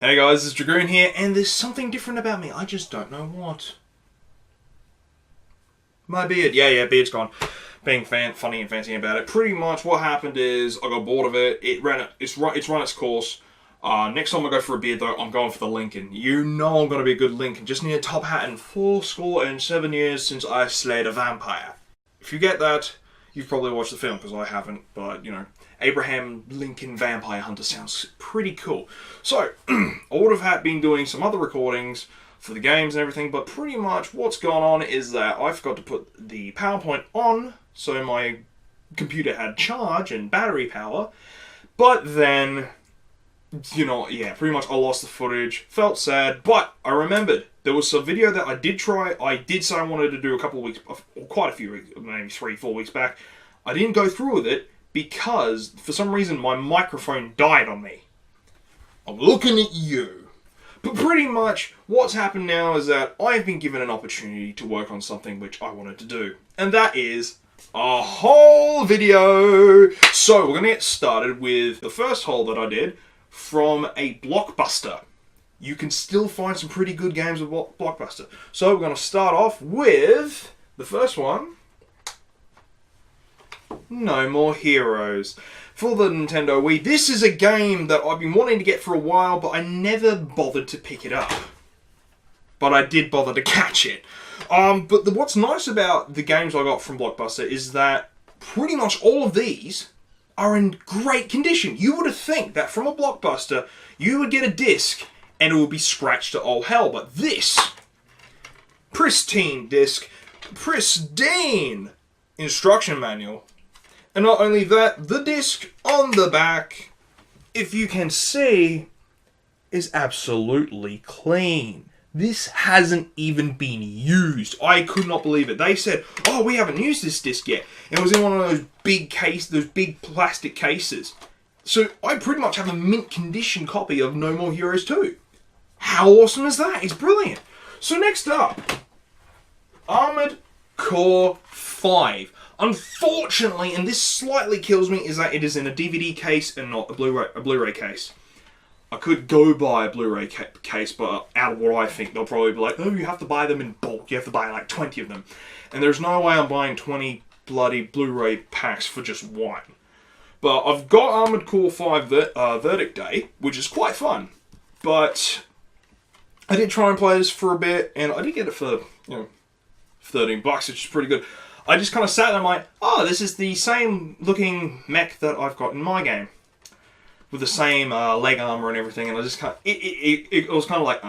Hey guys, it's Dragoon here, and there's something different about me. I just don't know what. My beard. Yeah, beard's gone. Being funny and fancy about it. Pretty much what happened is I got bored of it. It's run its course. Next time I go for a beard though, I'm going for the Lincoln. You know I'm going to be a good Lincoln. Just need a top hat in 7 years since I slayed a vampire. If you get that, you've probably watched the film, because I haven't, but, you know, Abraham Lincoln Vampire Hunter sounds pretty cool. So, I would have been doing some other recordings for the games and everything, but pretty much what's gone on is that I forgot to put the PowerPoint on, so my computer had charge and battery power, but then, you know, yeah, pretty much I lost the footage, felt sad, but I remembered there was a video that I did try. I did say I wanted to do a couple of weeks, or quite a few weeks, maybe 3-4 weeks back. I didn't go through with it because, for some reason, my microphone died on me. I'm looking at you. But pretty much, what's happened now is that I've been given an opportunity to work on something which I wanted to do. And that is a haul video. So, we're going to get started with the first haul that I did from a Blockbuster. You can still find some pretty good games with Blockbuster. So, we're going to start off with the first one. No More Heroes. For the Nintendo Wii, this is a game that I've been wanting to get for a while, but I never bothered to pick it up. But I did bother to catch it. What's nice about the games I got from Blockbuster is that pretty much all of these are in great condition. You would have think that from a Blockbuster, you would get a disc and it would be scratched to all hell. But this pristine disc, pristine instruction manual. And not only that, the disc on the back, if you can see, is absolutely clean. This hasn't even been used. I could not believe it. They said, oh, we haven't used this disc yet. And it was in one of those big plastic cases. So I pretty much have a mint condition copy of No More Heroes 2. How awesome is that? It's brilliant. So next up, Armored Core 5. Unfortunately, and this slightly kills me, is that it is in a DVD case and not a Blu-ray case. I could go buy a Blu-ray case, but out of what I think, they'll probably be like, oh, you have to buy them in bulk. You have to buy like 20 of them. And there's no way I'm buying 20 bloody Blu-ray packs for just one. But I've got Armored Core 5 Verdict Day, which is quite fun. But I did try and play this for a bit, and I did get it for, you know, $13, which is pretty good. I just kind of sat there and I'm like, oh, this is the same looking mech that I've got in my game. With the same leg armor and everything, and I just kind of, it was kind of like,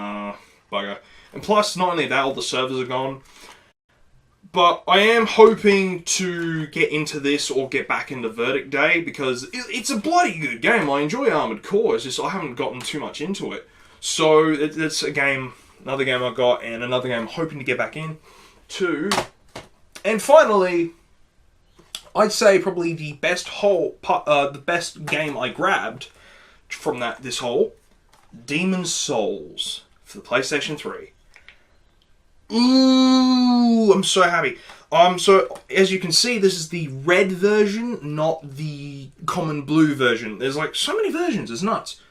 bugger. And plus, not only that, all the servers are gone. But I am hoping to get into this or get back into Verdict Day, because it's a bloody good game. I enjoy Armored Core, it's just I haven't gotten too much into it. So, it's a game, another game I got, and another game I'm hoping to get back in to. And finally, I'd say probably the best game I grabbed from this haul, Demon's Souls for the PlayStation 3. Ooh, I'm so happy. So as you can see, this is the red version, not the common blue version. There's like so many versions, it's nuts.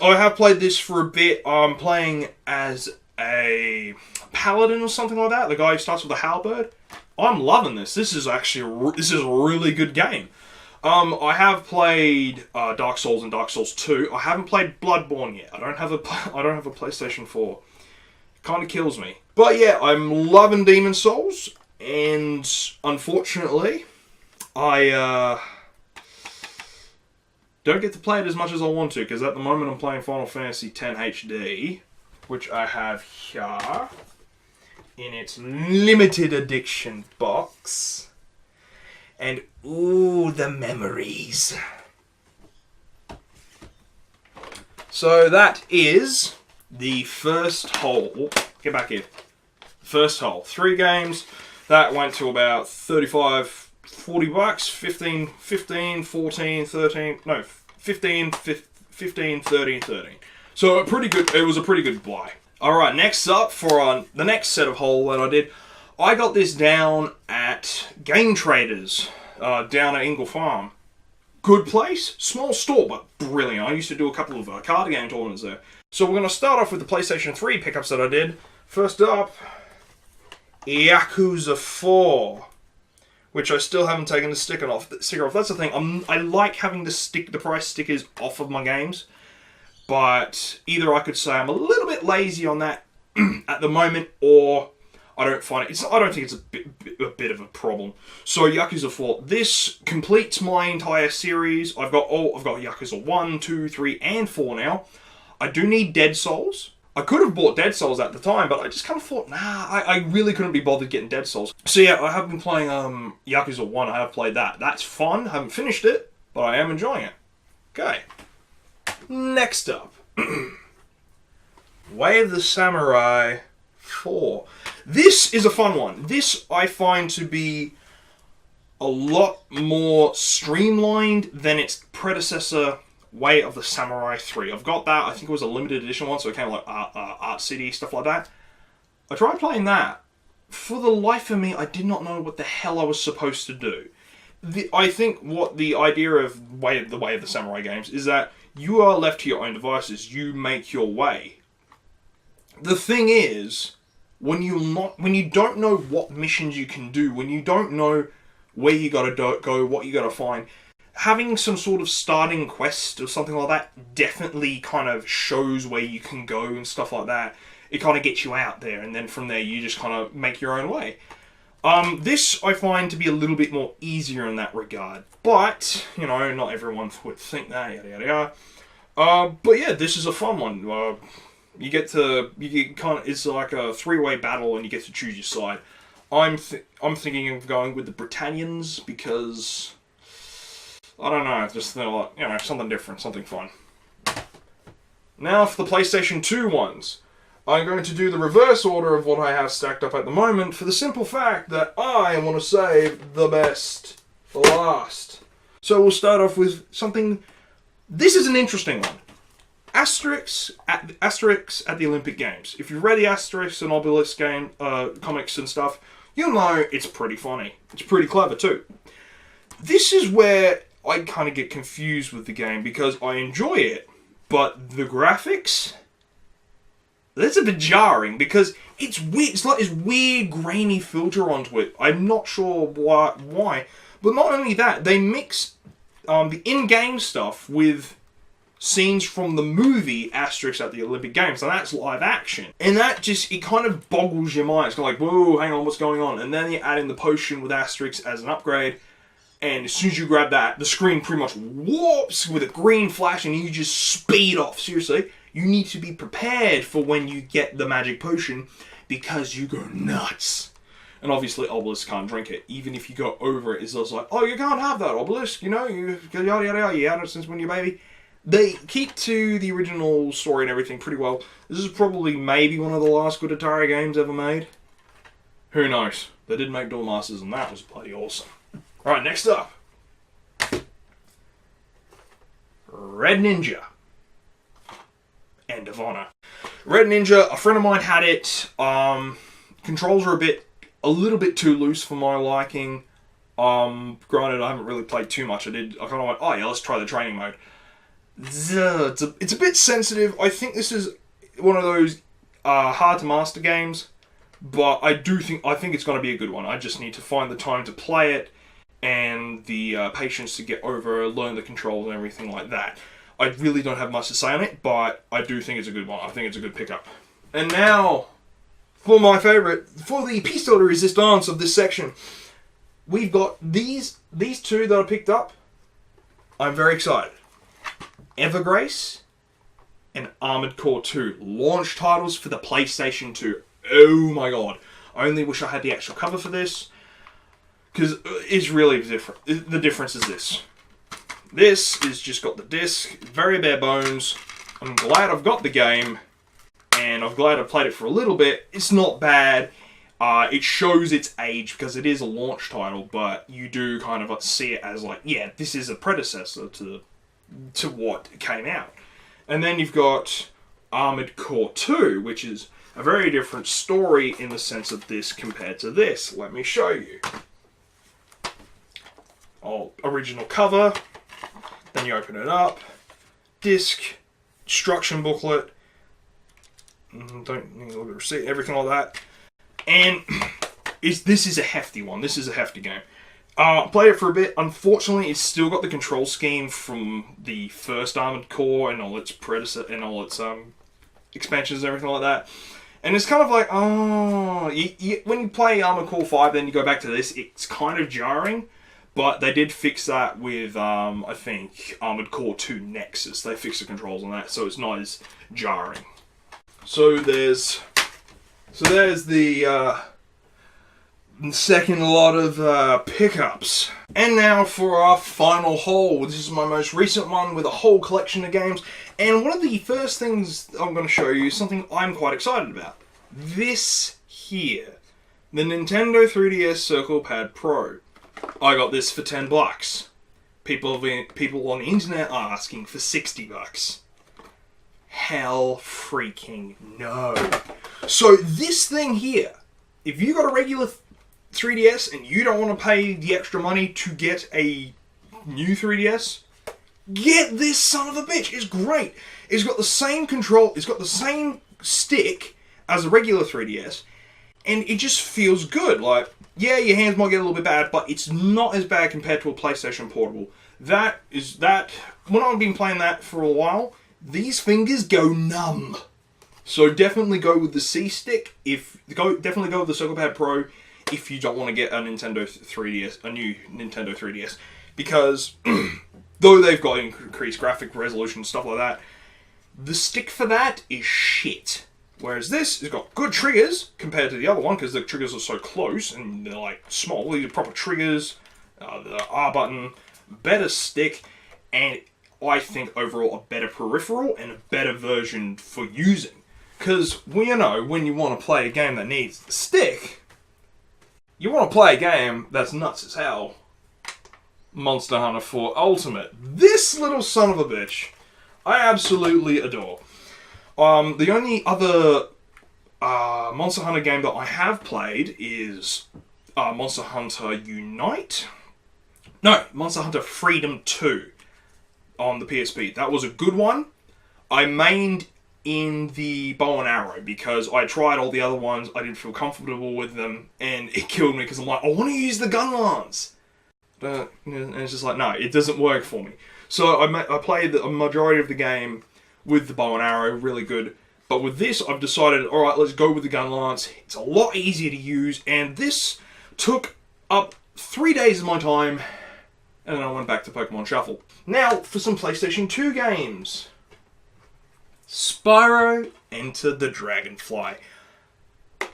I have played this for a bit. I'm playing as a paladin or something like that. The guy who starts with a halberd. I'm loving this. This is actually a really good game. I have played Dark Souls and Dark Souls 2. I haven't played Bloodborne yet. I don't have a PlayStation 4. It kind of kills me. But yeah, I'm loving Demon's Souls, and unfortunately, I don't get to play it as much as I want to, because at the moment I'm playing Final Fantasy X HD, which I have here in its limited edition box. And ooh, the memories. So that is the first haul. Get back here. First haul. 3 games. That went to about $35, $40. 15, 14, 13. No, 15, 13, 13. So pretty good. It was a pretty good buy. Alright, next up for the next set of haul that I did, I got this down at Game Traders, down at Ingle Farm. Good place, small store, but brilliant. I used to do a couple of card game tournaments there. So we're going to start off with the PlayStation 3 pickups that I did. First up, Yakuza 4, which I still haven't taken the sticker off. That's the thing. I like having the price stickers off of my games, but either I could say I'm a little bit lazy on that at the moment, or I don't find it. I don't think it's a bit of a problem. So Yakuza 4, this completes my entire series. I've got Yakuza 1, 2, 3, and 4 now. I do need Dead Souls. I could have bought Dead Souls at the time, but I just kind of thought, I really couldn't be bothered getting Dead Souls. So yeah, I have been playing Yakuza 1. I have played that. That's fun. I haven't finished it, but I am enjoying it. Okay. Next up, Way of the Samurai 4. This is a fun one. This I find to be a lot more streamlined than its predecessor, Way of the Samurai 3. I've got that. I think it was a limited edition one, so it came like Art City, stuff like that. I tried playing that. For the life of me, I did not know what the hell I was supposed to do. I think what the idea of the Way of the Samurai games is that you are left to your own devices. You make your way. The thing is, when you don't know what missions you can do, when you don't know where you gotta go, what you gotta find, having some sort of starting quest or something like that definitely kind of shows where you can go and stuff like that. It kind of gets you out there, and then from there you just kind of make your own way. This I find to be a little bit more easier in that regard, but not everyone would think that. Yada yada yada. But yeah, this is a fun one. It's like a three-way battle, and you get to choose your side. I'm thinking of going with the Britannians because I don't know, just something different, something fun. Now for the PlayStation 2 ones. I'm going to do the reverse order of what I have stacked up at the moment for the simple fact that I want to save the best for last. So we'll start off with something. This is an interesting one. Asterix at the Olympic Games. If you've read the Asterix and Obelix game, comics and stuff, you'll know it's pretty funny. It's pretty clever too. This is where I kind of get confused with the game because I enjoy it, but the graphics, that's a bit jarring because it's weird. It's like this weird grainy filter onto it. I'm not sure why. But not only that, they mix the in-game stuff with scenes from the movie Asterix at the Olympic Games, and that's live action. And that it kind of boggles your mind. It's kind of like, whoa, hang on, what's going on? And then you add in the potion with Asterix as an upgrade, and as soon as you grab that, the screen pretty much warps with a green flash, and you just speed off. Seriously, you need to be prepared for when you get the magic potion, because you go nuts. And obviously, Obelisk can't drink it. Even if you go over it, it's just like, oh, you can't have that, Obelisk. You yada yada yada. You had it since when you're a baby. They keep to the original story and everything pretty well. This is probably maybe one of the last good Atari games ever made. Who knows? They did make Duel Masters, and that was bloody awesome. Alright, next up. Red Ninja. End of Honor. Red Ninja, a friend of mine had it. Controls are a little bit too loose for my liking. Granted, I haven't really played too much. I kind of went, oh yeah, let's try the training mode. It's a bit sensitive. I think this is one of those hard to master games, but I think it's going to be a good one. I just need to find the time to play it and the patience to learn the controls and everything like that. I really don't have much to say on it, but I do think it's a good one. I think it's a good pickup. And now, for my favourite, for the piece de resistance of this section, we've got these two that I picked up. I'm very excited. Evergrace and Armored Core 2, launch titles for the PlayStation 2. Oh my god. I only wish I had the actual cover for this, because it's really different. The difference is this. This is just got the disc, very bare bones. I'm glad I've got the game, and I'm glad I've played it for a little bit. It's not bad. It shows its age because it is a launch title, but you do kind of see it as like, yeah, this is a predecessor to what came out. And then you've got Armored Core 2, which is a very different story in the sense of this compared to this. Let me show you. Original cover, then you open it up, disc, instruction booklet, Don't need to look at the receipt, everything like that. And this is a hefty one. This is a hefty game. Played it for a bit. Unfortunately, it's still got the control scheme from the first Armored Core and all its predecessor and all its expansions and everything like that. And it's kind of like, when you play Armored Core 5, then you go back to this, it's kind of jarring. But they did fix that with, I think, Armored Core 2 Nexus. They fixed the controls on that, so it's not as jarring. So there's the second lot of pickups. And now for our final haul. This is my most recent one with a whole collection of games. And one of the first things I'm going to show you is something I'm quite excited about. This here. The Nintendo 3DS Circle Pad Pro. I got this for $10. People on the internet are asking for $60. Hell freaking no. So this thing here, if you got a regular 3DS and you don't want to pay the extra money to get a new 3DS, get this son of a bitch. It's great. It's got the same control, it's got the same stick as a regular 3DS, and it just feels good. Like, yeah, your hands might get a little bit bad, but it's not as bad compared to a PlayStation Portable. When I've been playing that for a while, these fingers go numb. So definitely go with the C stick. Definitely go with the Circle Pad Pro if you don't want to get a new Nintendo 3DS, because though they've got increased graphic resolution and stuff like that, the stick for that is shit. Whereas this has got good triggers compared to the other one, because the triggers are so close and they're like small. These are proper triggers, the R button, better stick, and I think overall a better peripheral and a better version for using. Because, when you want to play a game that needs the stick, you want to play a game that's nuts as hell. Monster Hunter 4 Ultimate. This little son of a bitch, I absolutely adore. The only other Monster Hunter game that I have played is Monster Hunter Unite. No, Monster Hunter Freedom 2 on the PSP. That was a good one. I mained in the bow and arrow because I tried all the other ones. I didn't feel comfortable with them, and it killed me because I'm like, I want to use the gun lance. And it's just like, no, it doesn't work for me. So I played a majority of the game with the bow and arrow, really good. But with this, I've decided, alright, let's go with the gun lance. It's a lot easier to use, and this took up 3 days of my time, and then I went back to Pokemon Shuffle. Now, for some PlayStation 2 games. Spyro Enter the Dragonfly.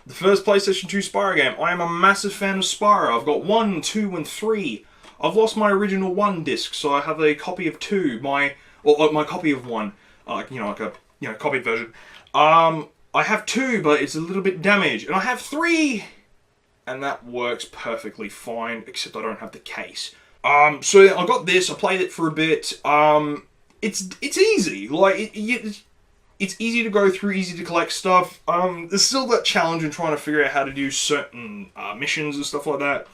The first PlayStation 2 Spyro game. I am a massive fan of Spyro. I've got 1, 2, and 3. I've lost my original 1 disc, so I have a copy of 2. My copy of 1. Copied version. I have 2, but it's a little bit damaged. And I have 3! And that works perfectly fine, except I don't have the case. So I got this, I played it for a bit. It's easy. Like, it's easy to go through, easy to collect stuff. There's still that challenge in trying to figure out how to do certain missions and stuff like that.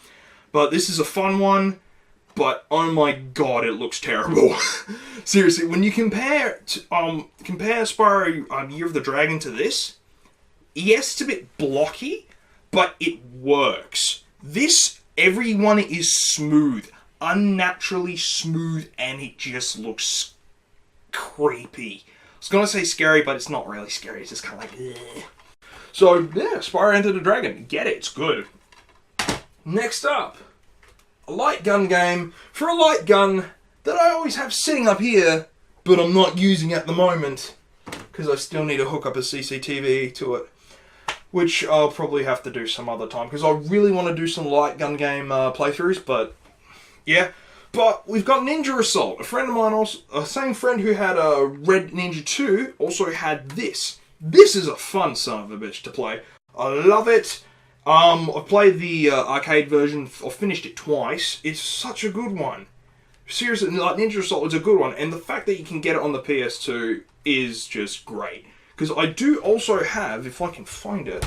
But this is a fun one. But oh my god, it looks terrible. Seriously, when you compare Spyro Year of the Dragon to this, yes, it's a bit blocky, but it works. This, everyone is smooth, unnaturally smooth, and it just looks creepy. I was gonna say scary, but it's not really scary. It's just kind of like, ugh. So yeah, Spyro Enter the Dragon, get it? It's good. Next up. A light gun game for a light gun that I always have sitting up here, but I'm not using at the moment because I still need to hook up a CCTV to it, which I'll probably have to do some other time because I really want to do some light gun game playthroughs, but yeah. But we've got Ninja Assault. A friend of mine, also, same friend who had a Red Ninja 2, also had this. This is a fun son of a bitch to play. I love it. I've played the arcade version. I've finished it twice. It's such a good one. Seriously, like Ninja Assault is a good one, and the fact that you can get it on the PS2 is just great. Because I do also have, if I can find it,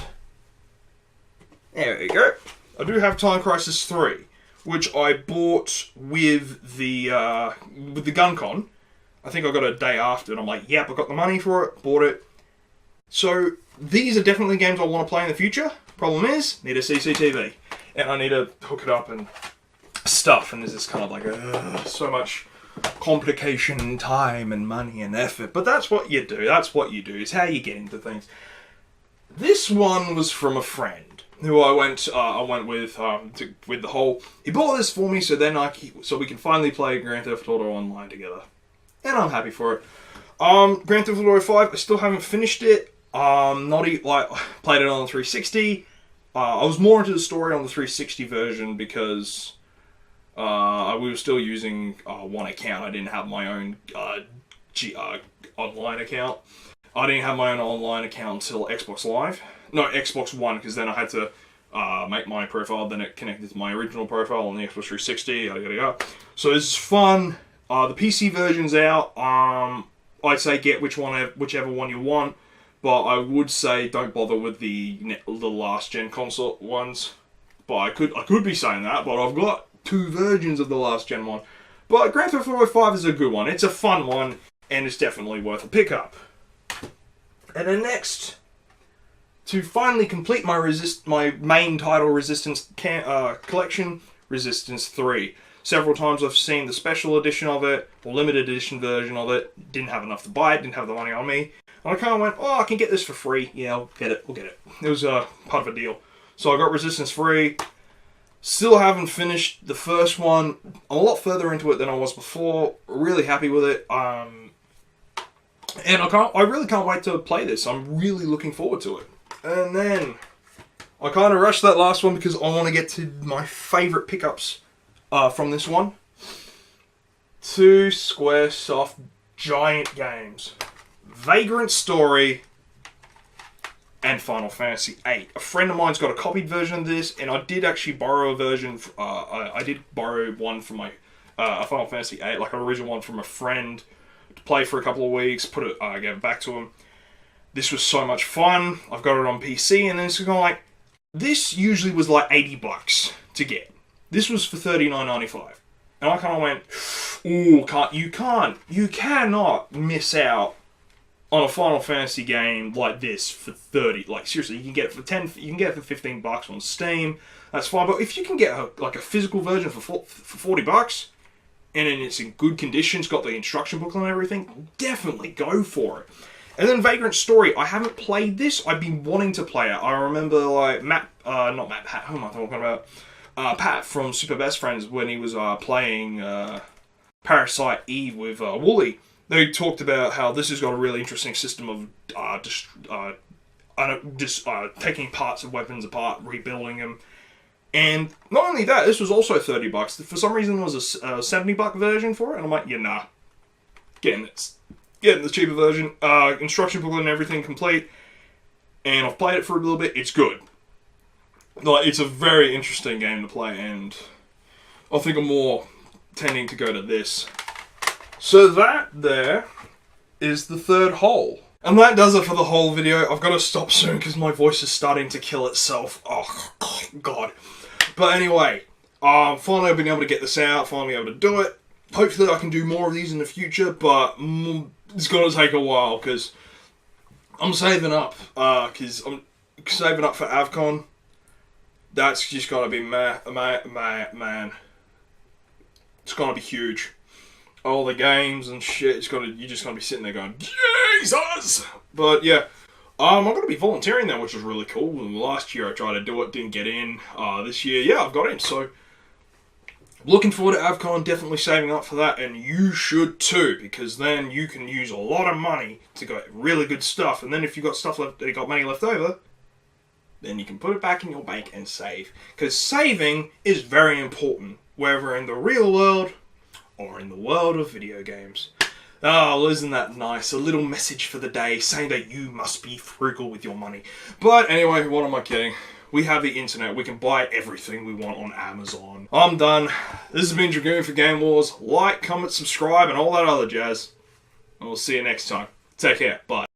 there we go. I do have Time Crisis 3, which I bought with the GunCon. I think I got it a day after, and I'm like, yep, I got the money for it, bought it. So these are definitely games I want to play in the future. Problem is, need a CCTV. And I need to hook it up and stuff. And there's this kind of like, so much complication and time and money and effort. But that's what you do. That's what you do. It's how you get into things. This one was from a friend who I went with with the whole. He bought this for me so then so we can finally play Grand Theft Auto Online together, and I'm happy for it. Grand Theft Auto 5, I still haven't finished it. Played it on the 360. I was more into the story on the 360 version because we were still using one account. I didn't have my own online account. I didn't have my own online account until Xbox Live. No, Xbox One, because then I had to make my profile, then it connected to my original profile on the Xbox 360, yada yada yada. So it's fun. The PC version's out. I'd say get whichever one you want, but I would say don't bother with the last gen console ones. But I could be saying that, but I've got 2 versions of the last gen one. But Grand Theft Auto 5 is a good one. It's a fun one, and it's definitely worth a pickup. And then next, to finally complete my main title Resistance collection, Resistance 3. Several times I've seen the special edition of it, or limited edition version of it. Didn't have enough to buy it, didn't have the money on me. And I kind of went, oh, I can get this for free. Yeah, we'll get it. It was part of a deal. So I got Resistance 3. Still haven't finished the first one. I'm a lot further into it than I was before. Really happy with it. And I really can't wait to play this. I'm really looking forward to it. And then I kind of rushed that last one because I want to get to my favourite pickups from this one. 2 Squaresoft giant games. Vagrant Story and Final Fantasy VIII. A friend of mine's got a copied version of this, and I did actually borrow a version. I did borrow one from my a Final Fantasy VIII, like an original one from a friend, to play for a couple of weeks. Gave it back to him. This was so much fun. I've got it on PC, and then it's kind of like, this usually was like $80 to get. This was for $39.95, and I kind of went, "Ooh, you cannot miss out on a Final Fantasy game like this for 30. Like seriously, you can get it for 10. You can get it for $15 on Steam. That's fine. But if you can get a physical version for $40, and then it's in good condition, it's got the instruction booklet and everything, definitely go for it." And then Vagrant Story, I haven't played this. I've been wanting to play it. I remember like who am I talking about? Pat from Super Best Friends, when he was playing Parasite Eve with Wooly. They talked about how this has got a really interesting system of taking parts of weapons apart, rebuilding them. And not only that, this was also $30. For some reason, there was a $70 version for it, and I'm like, yeah, nah. Getting the cheaper version. Instruction booklet and everything complete. And I've played it for a little bit. It's good. Like, it's a very interesting game to play, and I think I'm more tending to go to this. So that there is the third haul. And that does it for the whole video. I've got to stop soon because my voice is starting to kill itself. Oh, God. But anyway, finally I've been able to get this out, finally able to do it. Hopefully I can do more of these in the future, but it's going to take a while because I'm saving up. Because I'm saving up for AvCon. That's just going to be, man. It's going to be huge. All the games and shit, you're just going to be sitting there going, Jesus! But yeah, I'm going to be volunteering there, which is really cool. And last year I tried to do it, didn't get in. This year, yeah, I've got in. So, looking forward to AvCon, definitely saving up for that. And you should too, because then you can use a lot of money to get really good stuff. And then if you've got stuff left, you got money left over, then you can put it back in your bank and save. Because saving is very important, whether in the real world or in the world of video games. Oh, isn't that nice? A little message for the day saying that you must be frugal with your money. But anyway, what am I kidding? We have the internet. We can buy everything we want on Amazon. I'm done. This has been Dragoon for Game Wars. Like, comment, subscribe, and all that other jazz. And we'll see you next time. Take care. Bye.